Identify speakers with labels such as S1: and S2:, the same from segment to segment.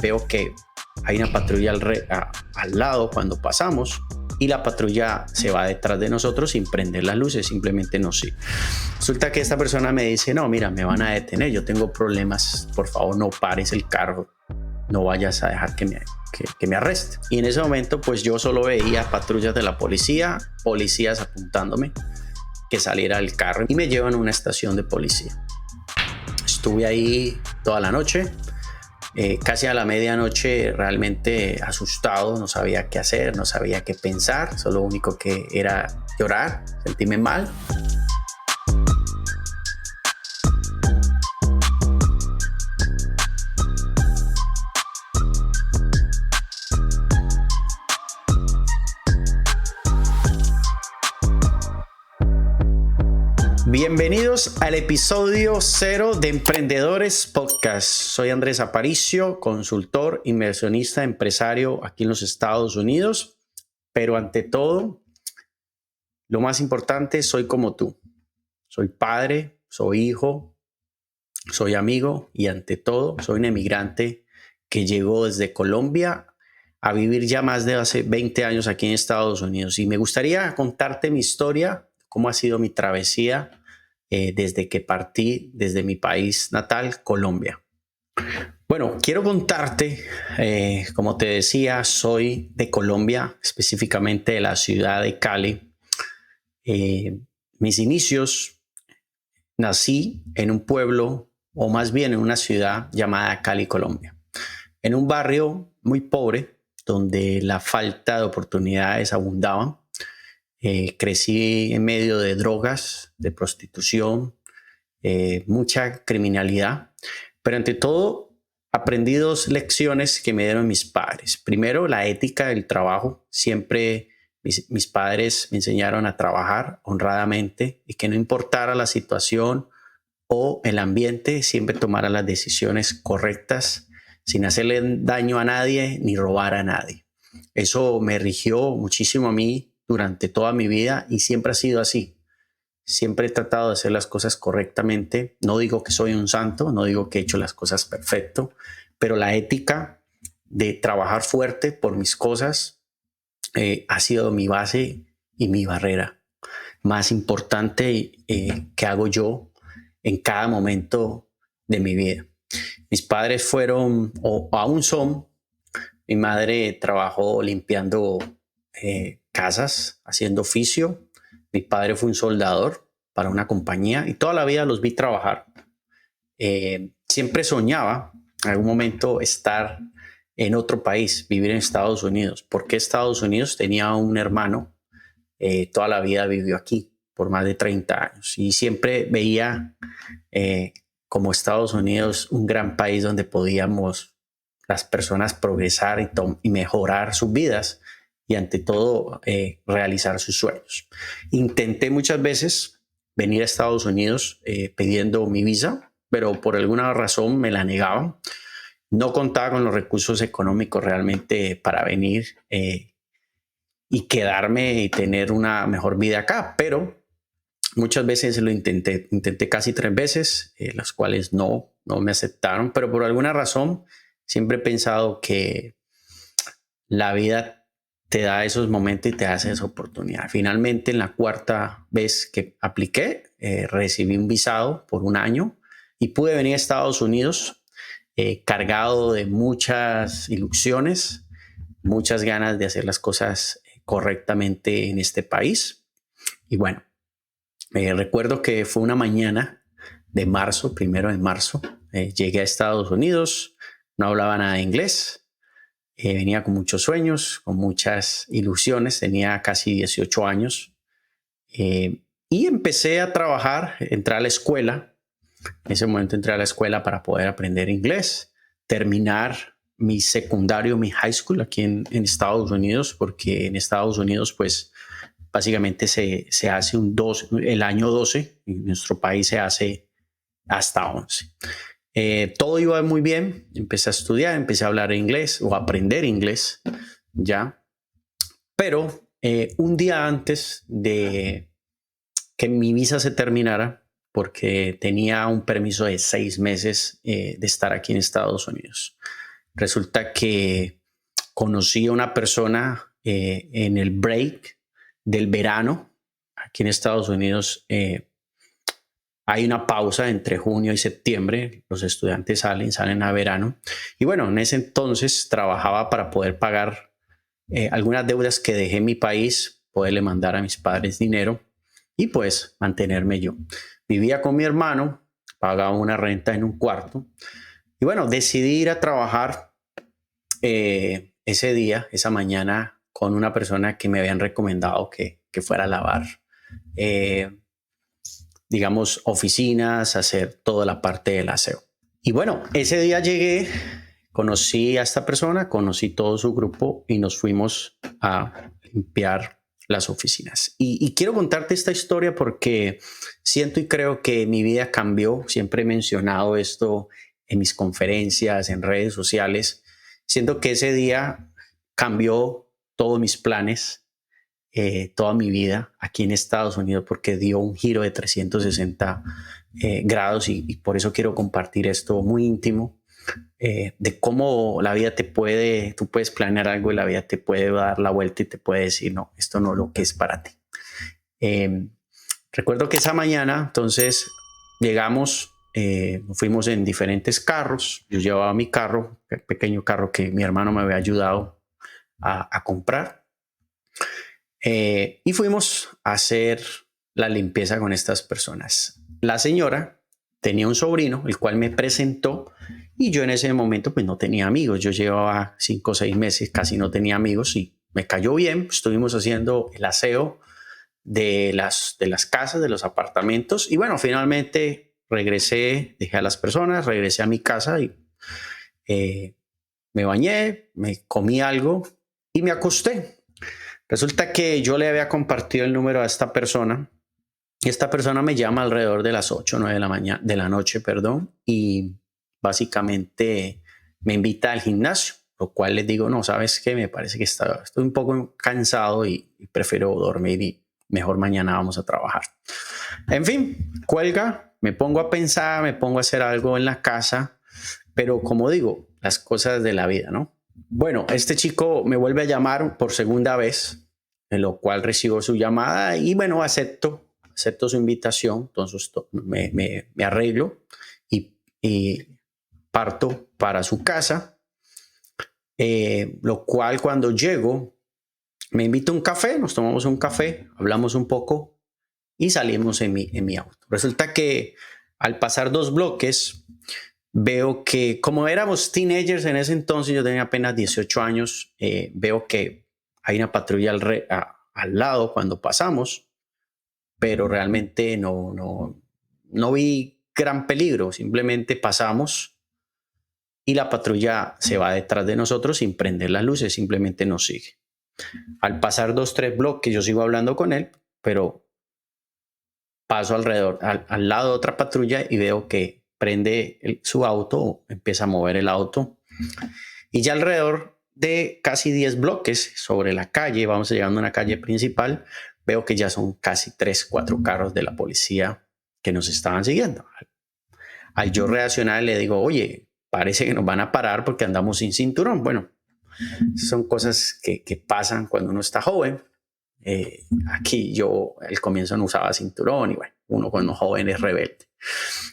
S1: veo que hay una patrulla al lado cuando pasamos y la patrulla se va detrás de nosotros sin prender las luces, simplemente nos sigue. Resulta que esta persona me dice, no, mira, me van a detener, yo tengo problemas, por favor no pares el carro, no vayas a dejar que me arreste. Y en ese momento pues yo solo veía patrullas de la policía, policías apuntándome que saliera del carro y me llevan a una estación de policía. Estuve ahí toda la noche, casi a la medianoche, realmente asustado, no sabía qué hacer, no sabía qué pensar, solo lo único que era llorar, sentirme mal. Bienvenidos al episodio 0 de Emprendedores Podcast. Soy Andrés Aparicio, consultor, inversionista, empresario aquí en los Estados Unidos. Pero ante todo, lo más importante, soy como tú. Soy padre, soy hijo, soy amigo y ante todo, soy un emigrante que llegó desde Colombia a vivir ya más de hace 20 años aquí en Estados Unidos. Y me gustaría contarte mi historia, cómo ha sido mi travesía desde que partí desde mi país natal, Colombia. Bueno, quiero contarte, como te decía, soy de Colombia, específicamente de la ciudad de Cali. Mis inicios, nací en un pueblo, o más bien en una ciudad llamada Cali, Colombia, en un barrio muy pobre, donde la falta de oportunidades abundaban. Crecí en medio de drogas, de prostitución, mucha criminalidad, pero ante todo aprendí 2 lecciones que me dieron mis padres. Primero, la ética del trabajo. Siempre mis padres me enseñaron a trabajar honradamente y que no importara la situación o el ambiente, siempre tomara las decisiones correctas sin hacerle daño a nadie ni robar a nadie. Eso me rigió muchísimo a mí durante toda mi vida y siempre ha sido así. Siempre he tratado de hacer las cosas correctamente. No digo que soy un santo, no digo que he hecho las cosas perfecto, pero la ética de trabajar fuerte por mis cosas ha sido mi base y mi barrera más importante que hago yo en cada momento de mi vida. Mis padres fueron, o aún son, mi madre trabajó limpiando casas, haciendo oficio. Mi padre fue un soldador para una compañía y toda la vida los vi trabajar. Siempre soñaba en algún momento estar en otro país, vivir en Estados Unidos. ¿Por qué Estados Unidos? Tenía un hermano, toda la vida vivió aquí por más de 30 años y siempre veía como Estados Unidos un gran país donde podíamos las personas progresar y mejorar sus vidas y ante todo realizar sus sueños. Intenté muchas veces venir a Estados Unidos pidiendo mi visa, pero por alguna razón me la negaban. No contaba con los recursos económicos realmente para venir y quedarme y tener una mejor vida acá, pero muchas veces lo intenté casi 3 veces, las cuales no me aceptaron, pero por alguna razón siempre he pensado que la vida te da esos momentos y te hace esa oportunidad. Finalmente, en la 4ª vez que apliqué, recibí un visado por 1 año y pude venir a Estados Unidos cargado de muchas ilusiones, muchas ganas de hacer las cosas correctamente en este país. Y bueno, recuerdo que fue una mañana de marzo, 1 de marzo, llegué a Estados Unidos, no hablaba nada de inglés, venía con muchos sueños, con muchas ilusiones, tenía casi 18 años y empecé a trabajar, entré a la escuela. En ese momento entré a la escuela para poder aprender inglés, terminar mi secundario, mi high school aquí en Estados Unidos, porque en Estados Unidos pues básicamente se hace el año 12, en nuestro país se hace hasta 11. Todo iba muy bien, empecé a estudiar, empecé a hablar inglés o a aprender inglés, ya. Pero un día antes de que mi visa se terminara, porque tenía un permiso de 6 meses de estar aquí en Estados Unidos. Resulta que conocí a una persona en el break del verano. Aquí en Estados Unidos hay una pausa entre junio y septiembre. Los estudiantes salen a verano. Y bueno, en ese entonces trabajaba para poder pagar algunas deudas que dejé en mi país, poderle mandar a mis padres dinero y pues mantenerme yo. Vivía con mi hermano, pagaba una renta en un cuarto. Y bueno, decidí ir a trabajar ese día, esa mañana, con una persona que me habían recomendado que fuera a lavar, digamos, oficinas, hacer toda la parte del aseo. Y bueno, ese día llegué, conocí a esta persona, conocí todo su grupo y nos fuimos a limpiar las oficinas. Y quiero contarte esta historia porque siento y creo que mi vida cambió. Siempre he mencionado esto en mis conferencias, en redes sociales. Siento que ese día cambió todos mis planes, toda mi vida aquí en Estados Unidos, porque dio un giro de 360 grados y por eso quiero compartir esto muy íntimo, de cómo la vida tú puedes planear algo y la vida te puede dar la vuelta y te puede decir, no, esto no es lo que es para ti. Recuerdo que esa mañana, entonces, llegamos, fuimos en diferentes carros. Yo llevaba mi carro, el pequeño carro que mi hermano me había ayudado a comprar. Y fuimos a hacer la limpieza con estas personas. La señora tenía un sobrino, el cual me presentó, y yo en ese momento pues no tenía amigos. Yo llevaba 5 o 6 meses, casi no tenía amigos y me cayó bien. Estuvimos haciendo el aseo de las casas, de los apartamentos, y bueno, finalmente regresé, dejé a las personas, regresé a mi casa y me bañé, me comí algo y me acosté. Resulta que yo le había compartido el número a esta persona y esta persona me llama alrededor de las 8 o 9 de la noche, perdón, y básicamente me invita al gimnasio, lo cual les digo, no, ¿sabes qué? Me parece que estoy un poco cansado y prefiero dormir y mejor mañana vamos a trabajar. En fin, cuelga, me pongo a pensar, me pongo a hacer algo en la casa, pero como digo, las cosas de la vida, ¿no? Bueno, este chico me vuelve a llamar por segunda vez, en lo cual recibo su llamada y bueno, acepto su invitación. Entonces me arreglo y parto para su casa, lo cual cuando llego me invita a un café, nos tomamos un café, hablamos un poco y salimos en mi auto. Resulta que al pasar 2 bloques, veo que como éramos teenagers en ese entonces, yo tenía apenas 18 años, veo que hay una patrulla al lado cuando pasamos, pero realmente no vi gran peligro, simplemente pasamos y la patrulla se va detrás de nosotros sin prender las luces, simplemente nos sigue. Al pasar 2, 3 bloques, yo sigo hablando con él, pero paso alrededor, al lado de otra patrulla y veo que prende su auto, empieza a mover el auto y ya alrededor de casi 10 bloques sobre la calle, vamos llegando a una calle principal, veo que ya son casi 3, 4 carros de la policía que nos estaban siguiendo. Al yo reaccionar le digo, oye, parece que nos van a parar porque andamos sin cinturón. Bueno, son cosas que pasan cuando uno está joven. Aquí yo al comienzo no usaba cinturón y bueno, uno cuando joven es rebelde.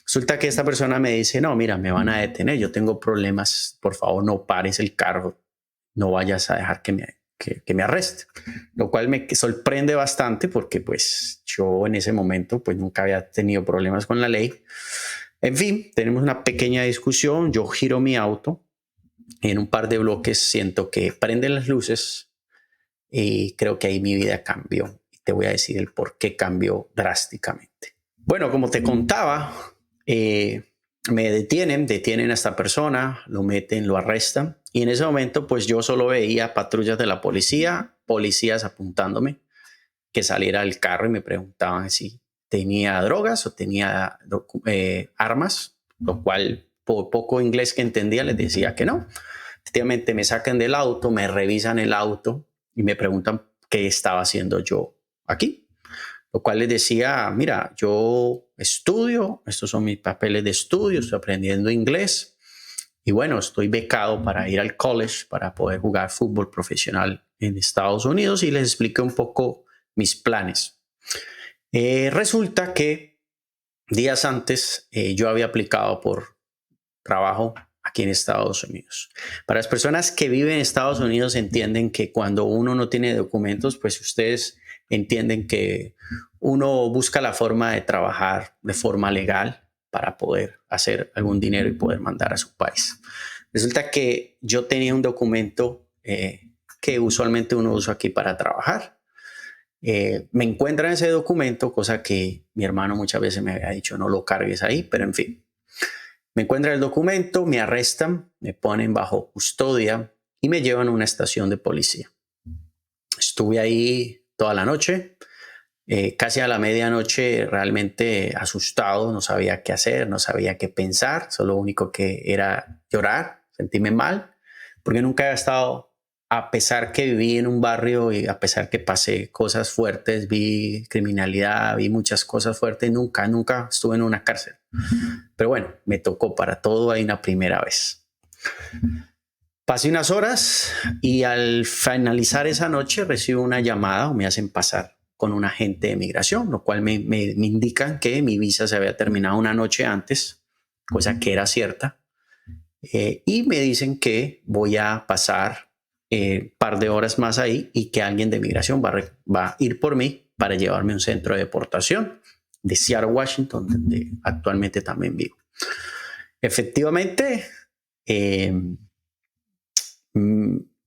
S1: Resulta que esta persona me dice, no, mira, me van a detener, yo tengo problemas, por favor no pares el carro, no vayas a dejar que me arreste. Lo cual me sorprende bastante porque pues yo en ese momento pues nunca había tenido problemas con la ley. En fin, tenemos una pequeña discusión, yo giro mi auto y en un par de bloques siento que prenden las luces y creo que ahí mi vida cambió. Y te voy a decir el por qué cambió drásticamente. Bueno, como te contaba, me detienen a esta persona, lo meten, lo arrestan. Y en ese momento, pues yo solo veía patrullas de la policía, policías apuntándome que saliera del carro y me preguntaban si tenía drogas o tenía armas, lo cual por poco inglés que entendía les decía que no. Efectivamente me sacan del auto, me revisan el auto y me preguntan qué estaba haciendo yo aquí. Lo cual les decía, mira, yo estudio, estos son mis papeles de estudio, estoy aprendiendo inglés Y bueno, estoy becado para ir al college, para poder jugar fútbol profesional en Estados Unidos y les expliqué un poco mis planes. Resulta que días antes yo había aplicado por trabajo aquí en Estados Unidos. Para las personas que viven en Estados Unidos entienden que cuando uno no tiene documentos, pues ustedes entienden que uno busca la forma de trabajar de forma legal para poder hacer algún dinero y poder mandar a su país. Resulta que yo tenía un documento que usualmente uno usa aquí para trabajar. Me encuentran ese documento, cosa que mi hermano muchas veces me había dicho no lo cargues ahí, pero en fin. Me encuentran el documento, me arrestan, me ponen bajo custodia y me llevan a una estación de policía. Estuve ahí toda la noche, casi a la medianoche, realmente asustado, no sabía qué hacer, no sabía qué pensar, solo lo único que era llorar, sentirme mal, porque nunca había estado, a pesar que viví en un barrio y a pesar que pasé cosas fuertes, vi criminalidad, vi muchas cosas fuertes, nunca estuve en una cárcel. Pero bueno, me tocó, para todo hay una primera vez. Pasé unas horas y al finalizar esa noche recibo una llamada o me hacen pasar con un agente de migración, lo cual me indican que mi visa se había terminado una noche antes, cosa que era cierta. Y me dicen que voy a pasar un par de horas más ahí y que alguien de migración va a ir por mí para llevarme a un centro de deportación de Seattle, Washington, donde actualmente también vivo. Efectivamente, en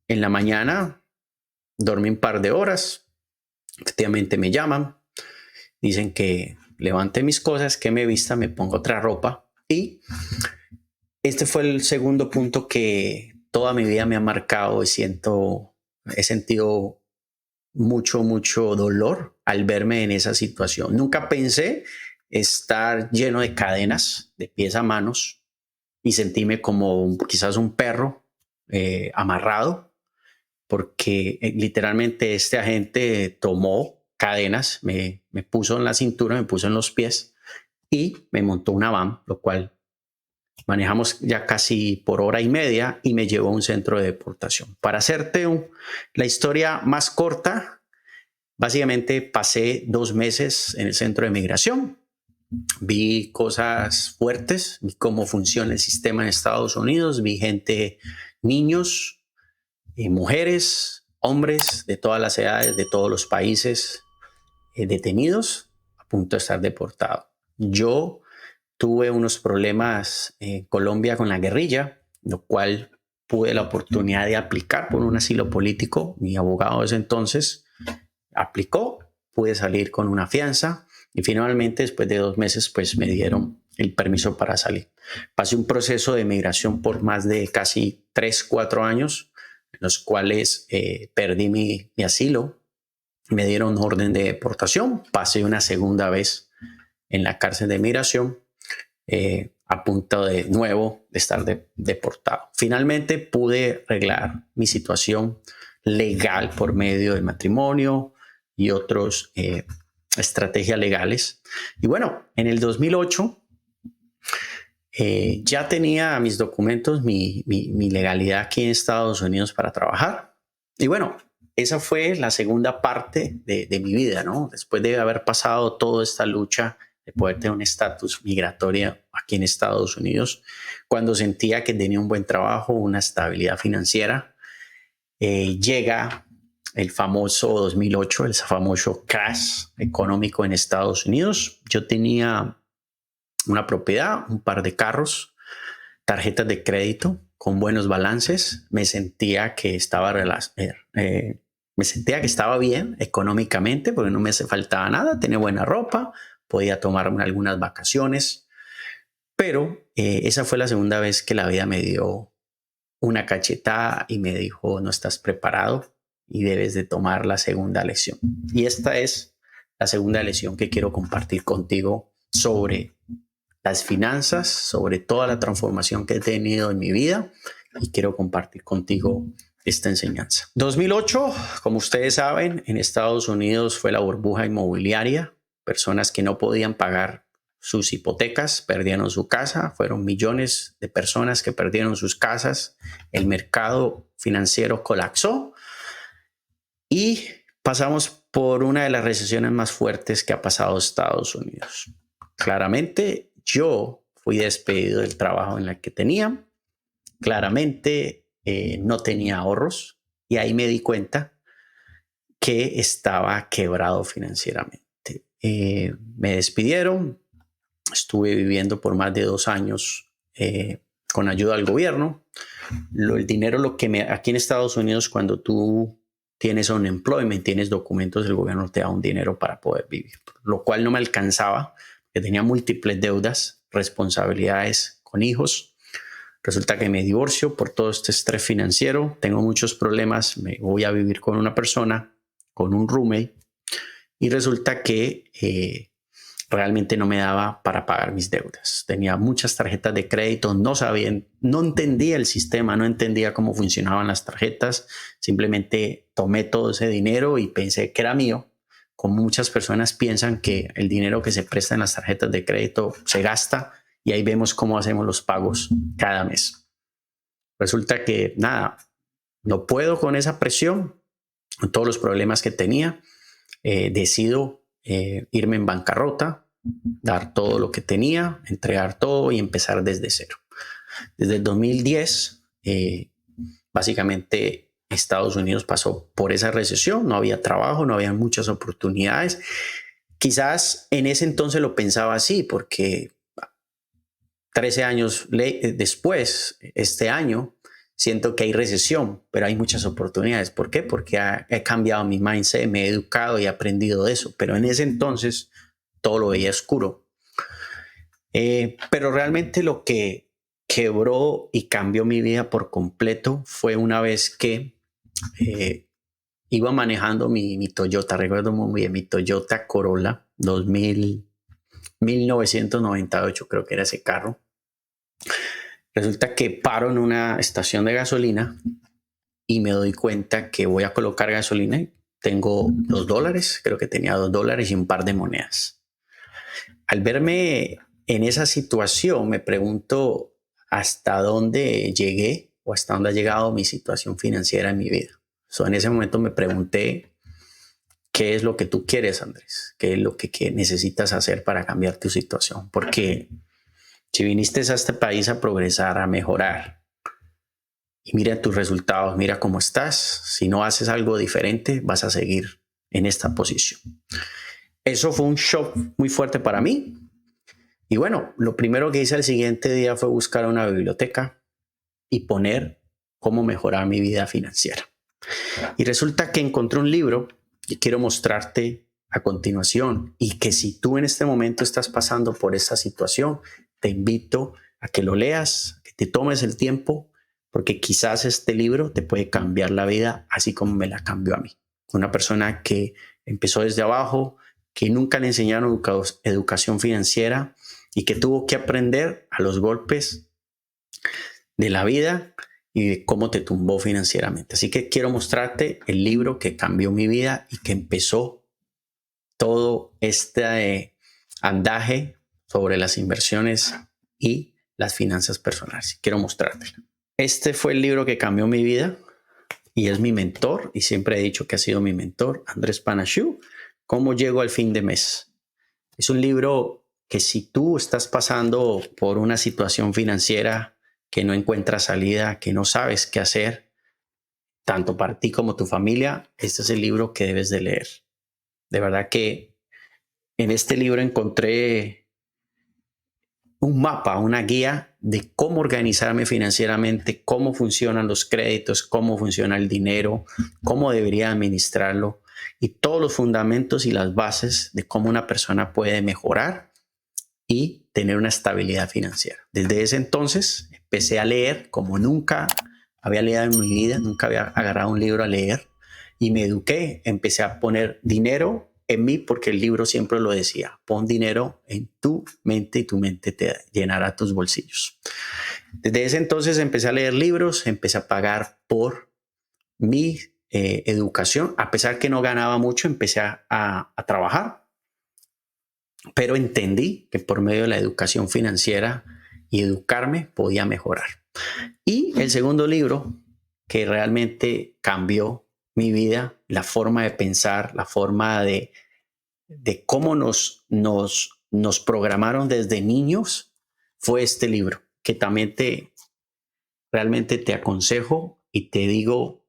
S1: la mañana dormí un par de horas. Efectivamente me llaman, dicen que levante mis cosas, que me vista, me pongo otra ropa. Y este fue el segundo punto que toda mi vida me ha marcado y he sentido mucho dolor al verme en esa situación. Nunca pensé estar lleno de cadenas de pies a manos y sentirme como quizás un perro amarrado, porque literalmente este agente tomó cadenas, me puso en la cintura, me puso en los pies y me montó una van, lo cual manejamos ya casi por hora y media y me llevó a un centro de deportación. Para hacerte la historia más corta, básicamente pasé 2 meses en el centro de migración. Vi cosas fuertes, vi cómo funciona el sistema en Estados Unidos, vi gente, niños, mujeres, hombres de todas las edades, de todos los países, detenidos a punto de estar deportados. Yo tuve unos problemas en Colombia con la guerrilla, lo cual tuve la oportunidad de aplicar por un asilo político. Mi abogado de ese entonces aplicó, pude salir con una fianza y finalmente después de 2 meses pues me dieron el permiso para salir. Pasé un proceso de migración por más de casi 3-4 años, en los cuales perdí mi asilo, me dieron orden de deportación, pasé una segunda vez en la cárcel de migración, a punto de nuevo de estar deportado. Finalmente pude arreglar mi situación legal por medio del matrimonio y otras estrategias legales. Y bueno, en el 2008 ya tenía mis documentos, mi legalidad aquí en Estados Unidos para trabajar. Y bueno, esa fue la segunda parte de mi vida, ¿no? Después de haber pasado toda esta lucha de poder tener un estatus migratorio aquí en Estados Unidos, cuando sentía que tenía un buen trabajo, una estabilidad financiera, llega el famoso 2008, el famoso crash económico en Estados Unidos. Yo tenía una propiedad, un par de carros, tarjetas de crédito con buenos balances. Me sentía que estaba bien económicamente porque no me faltaba nada, tenía buena ropa, podía tomarme algunas vacaciones, pero esa fue la segunda vez que la vida me dio una cachetada y me dijo: no estás preparado y debes de tomar la segunda lección. Y esta es la segunda lección que quiero compartir contigo sobre las finanzas, sobre toda la transformación que he tenido en mi vida, y quiero compartir contigo esta enseñanza. 2008, como ustedes saben, en Estados Unidos fue la burbuja inmobiliaria, personas que no podían pagar sus hipotecas, perdieron su casa, fueron millones de personas que perdieron sus casas, el mercado financiero colapsó y pasamos por una de las recesiones más fuertes que ha pasado Estados Unidos. Claramente yo fui despedido del trabajo en el que tenía, claramente no tenía ahorros y ahí me di cuenta que estaba quebrado financieramente. Me despidieron, estuve viviendo por más de 2 años con ayuda del gobierno. El dinero, aquí en Estados Unidos, cuando tú tienes unemployment, tienes documentos del gobierno, te da un dinero para poder vivir, lo cual no me alcanzaba, que tenía múltiples deudas, responsabilidades con hijos. Resulta que me divorcio por todo este estrés financiero, tengo muchos problemas, me voy a vivir con una persona, con un roommate, y resulta que realmente no me daba para pagar mis deudas. Tenía muchas tarjetas de crédito, no entendía el sistema, no entendía cómo funcionaban las tarjetas. Simplemente tomé todo ese dinero y pensé que era mío. Como muchas personas piensan que el dinero que se presta en las tarjetas de crédito se gasta y ahí vemos cómo hacemos los pagos cada mes. Resulta que nada, no puedo con esa presión, con todos los problemas que tenía. Decido irme en bancarrota, dar todo lo que tenía, entregar todo y empezar desde cero. Desde el 2010, básicamente Estados Unidos pasó por esa recesión, no había trabajo, no había muchas oportunidades. Quizás en ese entonces lo pensaba así, porque 13 años después, este año, siento que hay recesión, pero hay muchas oportunidades. ¿Por qué? Porque he cambiado mi mindset, me he educado y he aprendido de eso. Pero en ese entonces todo lo veía oscuro. Pero realmente lo que quebró y cambió mi vida por completo fue una vez que iba manejando mi Toyota, recuerdo muy bien, mi Toyota Corolla 1998, creo que era ese carro. Resulta que paro en una estación de gasolina y me doy cuenta que voy a colocar gasolina y tengo $2, creo que tenía $2 y un par de monedas. Al verme en esa situación, me pregunto hasta dónde llegué o hasta dónde ha llegado mi situación financiera en mi vida. En ese momento me pregunté, ¿qué es lo que tú quieres, Andrés? ¿Qué es lo que necesitas hacer para cambiar tu situación? Porque si viniste a este país a progresar, a mejorar, y mira tus resultados, mira cómo estás, si no haces algo diferente, vas a seguir en esta posición. Eso fue un shock muy fuerte para mí. Y bueno, lo primero que hice el siguiente día fue buscar una biblioteca y poner cómo mejorar mi vida financiera. Y resulta que encontré un libro que quiero mostrarte a continuación y que si tú en este momento estás pasando por esta situación, te invito a que lo leas, que te tomes el tiempo, porque quizás este libro te puede cambiar la vida así como me la cambió a mí. Una persona que empezó desde abajo, que nunca le enseñaron educación financiera y que tuvo que aprender a los golpes de la vida y de cómo te tumbó financieramente. Así que quiero mostrarte el libro que cambió mi vida y que empezó todo este andaje sobre las inversiones y las finanzas personales. Quiero mostrártelo. Este fue el libro que cambió mi vida y es mi mentor, y siempre he dicho que ha sido mi mentor, Andrés Panasiuk, ¿Cómo llego al fin de mes? Es un libro que si tú estás pasando por una situación financiera que no encuentras salida, que no sabes qué hacer, tanto para ti como tu familia, este es el libro que debes de leer. De verdad que en este libro encontré un mapa, una guía de cómo organizarme financieramente, cómo funcionan los créditos, cómo funciona el dinero, cómo debería administrarlo y todos los fundamentos y las bases de cómo una persona puede mejorar y tener una estabilidad financiera. Desde ese entonces empecé a leer como nunca había leído en mi vida, nunca había agarrado un libro a leer y me eduqué, empecé a poner dinero en mí porque el libro siempre lo decía, pon dinero en tu mente y tu mente te llenará tus bolsillos. Desde ese entonces empecé a leer libros, empecé a pagar por mi educación, a pesar que no ganaba mucho, empecé a trabajar. pero entendí que por medio de la educación financiera y educarme podía mejorar. Y el segundo libro que realmente cambió mi vida, la forma de pensar, la forma de cómo nos programaron desde niños, fue este libro, que también realmente te aconsejo y te digo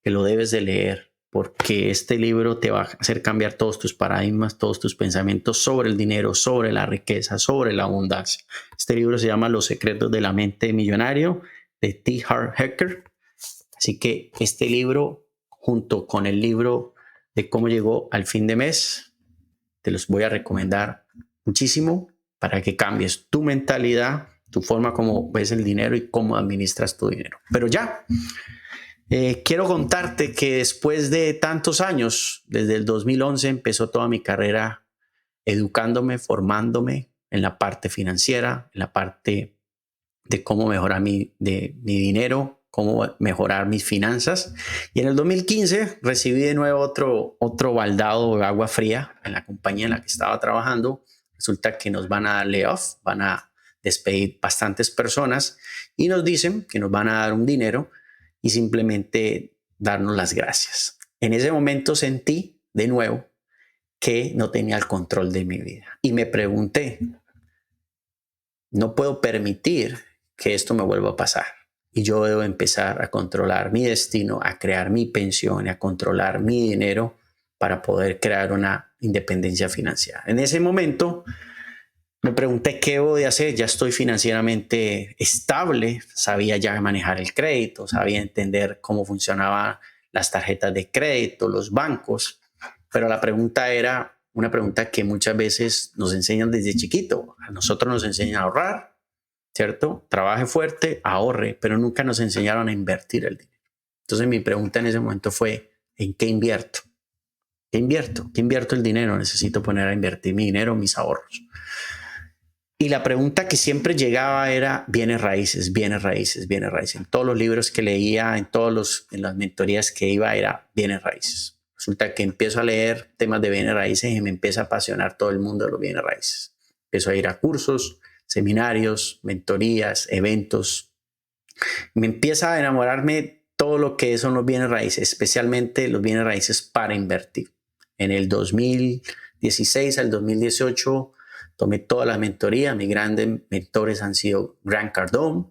S1: que lo debes de leer, porque este libro te va a hacer cambiar todos tus paradigmas, todos tus pensamientos sobre el dinero, sobre la riqueza, sobre la abundancia. Este libro se llama Los secretos de la mente millonario, de T. Harv Eker. Así que este libro, junto con el libro de cómo llegó al fin de mes, te los voy a recomendar muchísimo para que cambies tu mentalidad, tu forma como ves el dinero y cómo administras tu dinero. Pero ya, quiero contarte que después de tantos años, desde el 2011 empezó toda mi carrera educándome, formándome en la parte financiera, en la parte de cómo mejorar mi dinero, cómo mejorar mis finanzas. Y en el 2015 recibí de nuevo otro baldado de agua fría en la compañía en la que estaba trabajando. Resulta que nos van a dar layoff, van a despedir bastantes personas y nos dicen que nos van a dar un dinero y simplemente darnos las gracias. En ese momento sentí de nuevo que no tenía el control de mi vida y me pregunté, no puedo permitir que esto me vuelva a pasar y yo debo empezar a controlar mi destino, a crear mi pensión, a controlar mi dinero para poder crear una independencia financiera. En ese momento me pregunté qué voy a hacer. Ya estoy financieramente estable, sabía ya manejar el crédito, sabía entender cómo funcionaban las tarjetas de crédito, los bancos, pero la pregunta era una pregunta que muchas veces nos enseñan desde chiquito. A nosotros nos enseñan a ahorrar, ¿cierto? Trabaje fuerte, ahorre, pero nunca nos enseñaron a invertir el dinero. Entonces mi pregunta en ese momento fue, ¿en qué invierto? ¿Qué invierto? ¿Qué invierto el dinero? Necesito poner a invertir mi dinero, mis ahorros. Y la pregunta que siempre llegaba era bienes raíces, bienes raíces, bienes raíces. En todos los libros que leía, en las mentorías que iba, era bienes raíces. Resulta que empiezo a leer temas de bienes raíces y me empieza a apasionar todo el mundo de los bienes raíces. Empiezo a ir a cursos, seminarios, mentorías, eventos. Me empieza a enamorarme todo lo que son los bienes raíces, especialmente los bienes raíces para invertir. En el 2016 al 2018 tomé todas las mentorías. Mis grandes mentores han sido Grant Cardone,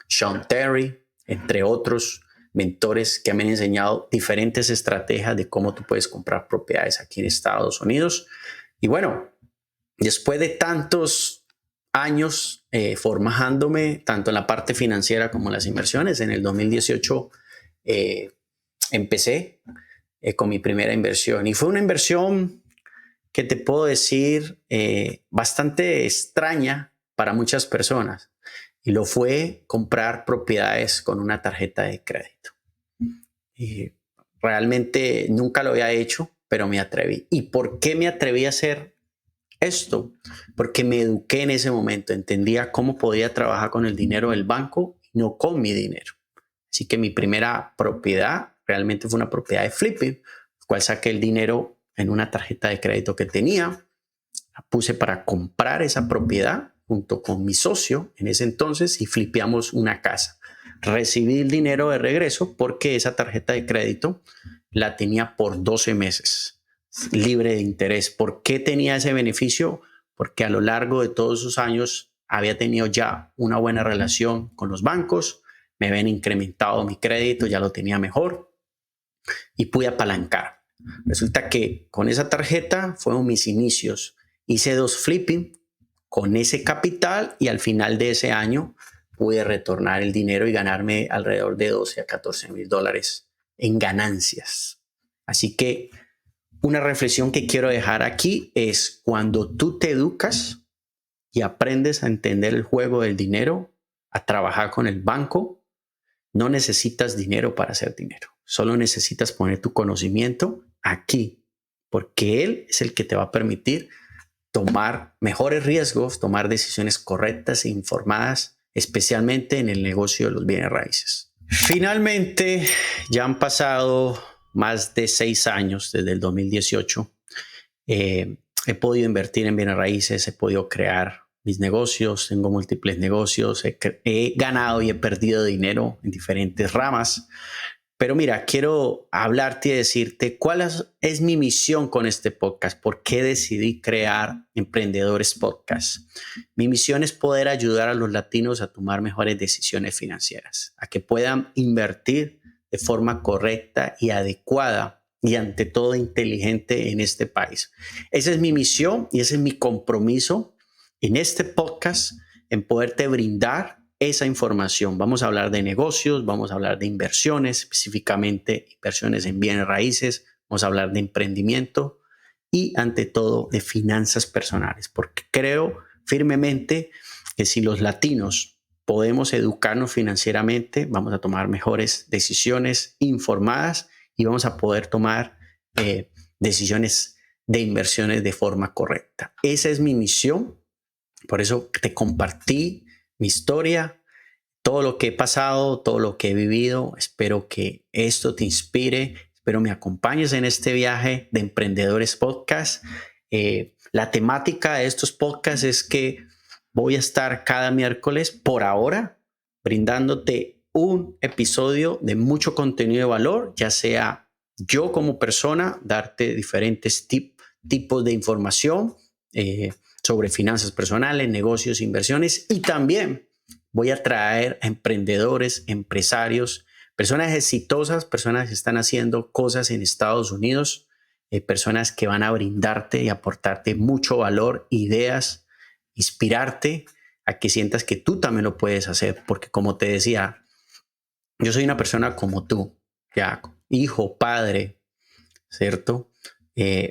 S1: Sean Terry, entre otros mentores que me han enseñado diferentes estrategias de cómo tú puedes comprar propiedades aquí en Estados Unidos. Y bueno, después de tantos años formándome tanto en la parte financiera como en las inversiones, en el 2018 empecé con mi primera inversión. Y fue una inversión que te puedo decir bastante extraña para muchas personas. Y lo fue comprar propiedades con una tarjeta de crédito. Y realmente nunca lo había hecho, pero me atreví. ¿Y por qué me atreví a hacer esto? Porque me eduqué en ese momento, entendía cómo podía trabajar con el dinero del banco y no con mi dinero. Así que mi primera propiedad realmente fue una propiedad de flipping, cual saqué el dinero en una tarjeta de crédito que tenía, la puse para comprar esa propiedad junto con mi socio en ese entonces y flipeamos una casa. Recibí el dinero de regreso porque esa tarjeta de crédito la tenía por 12 meses, libre de interés. ¿Por qué tenía ese beneficio? Porque a lo largo de todos esos años había tenido ya una buena relación con los bancos, me habían incrementado mi crédito, ya lo tenía mejor y pude apalancar. Resulta que con esa tarjeta fueron mis inicios. Hice 2 flipping con ese capital y al final de ese año pude retornar el dinero y ganarme alrededor de 12 a 14 mil dólares en ganancias. Así que una reflexión que quiero dejar aquí es cuando tú te educas y aprendes a entender el juego del dinero, a trabajar con el banco, no necesitas dinero para hacer dinero. Solo necesitas poner tu conocimiento aquí, porque él es el que te va a permitir tomar mejores riesgos, tomar decisiones correctas e informadas, especialmente en el negocio de los bienes raíces. Finalmente, ya han pasado más de 6 años desde el 2018. he podido invertir en bienes raíces, he podido crear mis negocios, tengo múltiples negocios, he ganado y he perdido dinero en diferentes ramas. Pero mira, quiero hablarte y decirte cuál es mi misión con este podcast, por qué decidí crear Emprendedores Podcast. Mi misión es poder ayudar a los latinos a tomar mejores decisiones financieras, a que puedan invertir de forma correcta y adecuada y ante todo inteligente en este país. Esa es mi misión y ese es mi compromiso en este podcast, en poderte brindar esa información. Vamos a hablar de negocios, vamos a hablar de inversiones, específicamente inversiones en bienes raíces, vamos a hablar de emprendimiento y ante todo de finanzas personales, porque creo firmemente que si los latinos podemos educarnos financieramente, vamos a tomar mejores decisiones informadas y vamos a poder tomar decisiones de inversiones de forma correcta. Esa es mi misión, por eso te compartí mi historia, todo lo que he pasado, todo lo que he vivido. Espero que esto te inspire, espero me acompañes en este viaje de Emprendedores Podcast. La temática de estos podcasts es que voy a estar cada miércoles por ahora brindándote un episodio de mucho contenido de valor, ya sea yo como persona, darte diferentes tipos de información sobre finanzas personales, negocios, inversiones, y también voy a traer a emprendedores, empresarios, personas exitosas, personas que están haciendo cosas en Estados Unidos, personas que van a brindarte y aportarte mucho valor, ideas, inspirarte a que sientas que tú también lo puedes hacer, porque como te decía, yo soy una persona como tú, ya, hijo, padre, ¿cierto?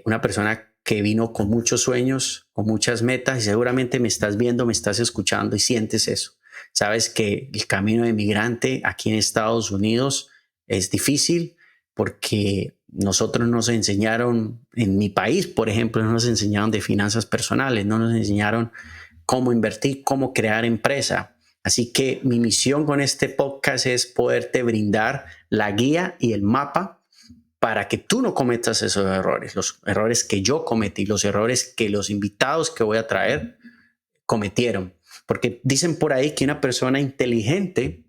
S1: Una persona que vino con muchos sueños, con muchas metas, y seguramente me estás viendo, me estás escuchando y sientes eso. Sabes que el camino de migrante aquí en Estados Unidos es difícil porque nosotros nos enseñaron, en mi país, por ejemplo, no nos enseñaron de finanzas personales, no nos enseñaron cómo invertir, cómo crear empresa. Así que mi misión con este podcast es poderte brindar la guía y el mapa para que tú no cometas esos errores, los errores que yo cometí, los errores que los invitados que voy a traer cometieron. Porque dicen por ahí que una persona inteligente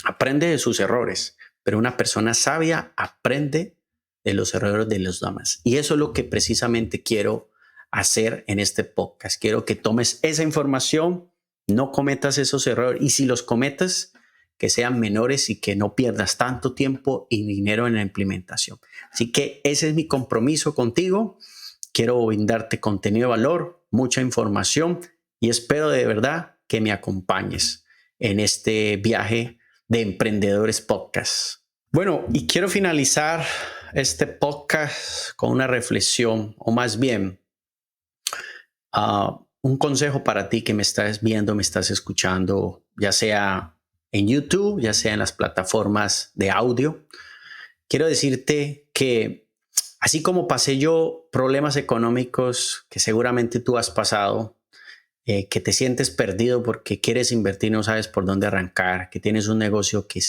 S1: aprende de sus errores, pero una persona sabia aprende de los errores de los demás. Y eso es lo que precisamente quiero hacer en este podcast. Quiero que tomes esa información, no cometas esos errores, y si los cometas, que sean menores y que no pierdas tanto tiempo y dinero en la implementación. Así que ese es mi compromiso contigo. Quiero brindarte contenido de valor, mucha información, y espero de verdad que me acompañes en este viaje de Emprendedores Podcast. Bueno, y quiero finalizar este podcast con una reflexión, o más bien un consejo para ti que me estás viendo, me estás escuchando, ya sea en YouTube, ya sea en las plataformas de audio. Quiero decirte que así como pasé yo problemas económicos que seguramente tú has pasado, que te sientes perdido porque quieres invertir y no sabes por dónde arrancar, que tienes un negocio que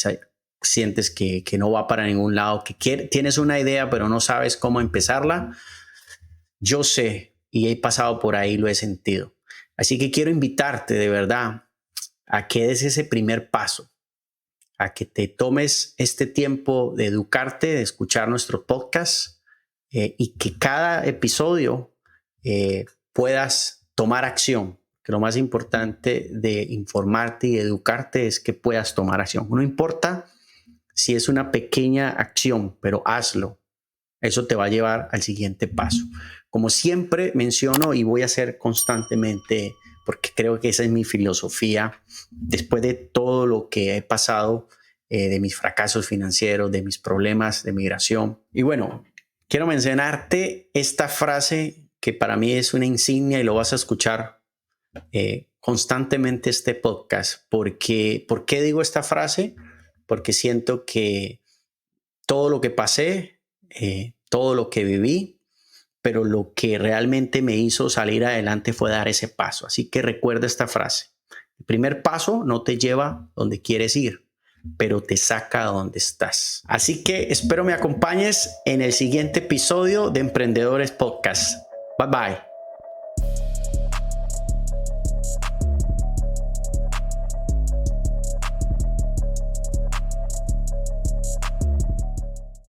S1: sientes que no va para ningún lado, que tienes una idea pero no sabes cómo empezarla, yo sé y he pasado por ahí, lo he sentido. Así que quiero invitarte de verdad a que des ese primer paso, a que te tomes este tiempo de educarte, de escuchar nuestro podcast y que cada episodio puedas tomar acción. Que lo más importante de informarte y educarte es que puedas tomar acción. No importa si es una pequeña acción, pero hazlo. Eso te va a llevar al siguiente paso. Como siempre menciono y voy a hacer constantemente, porque creo que esa es mi filosofía, después de todo lo que he pasado, de mis fracasos financieros, de mis problemas de migración. Y bueno, quiero mencionarte esta frase que para mí es una insignia y lo vas a escuchar constantemente este podcast. ¿Por qué digo esta frase? Porque siento que todo lo que pasé, todo lo que viví, pero lo que realmente me hizo salir adelante fue dar ese paso. Así que recuerda esta frase. El primer paso no te lleva donde quieres ir, pero te saca a donde estás. Así que espero me acompañes en el siguiente episodio de Emprendedores Podcast. Bye bye.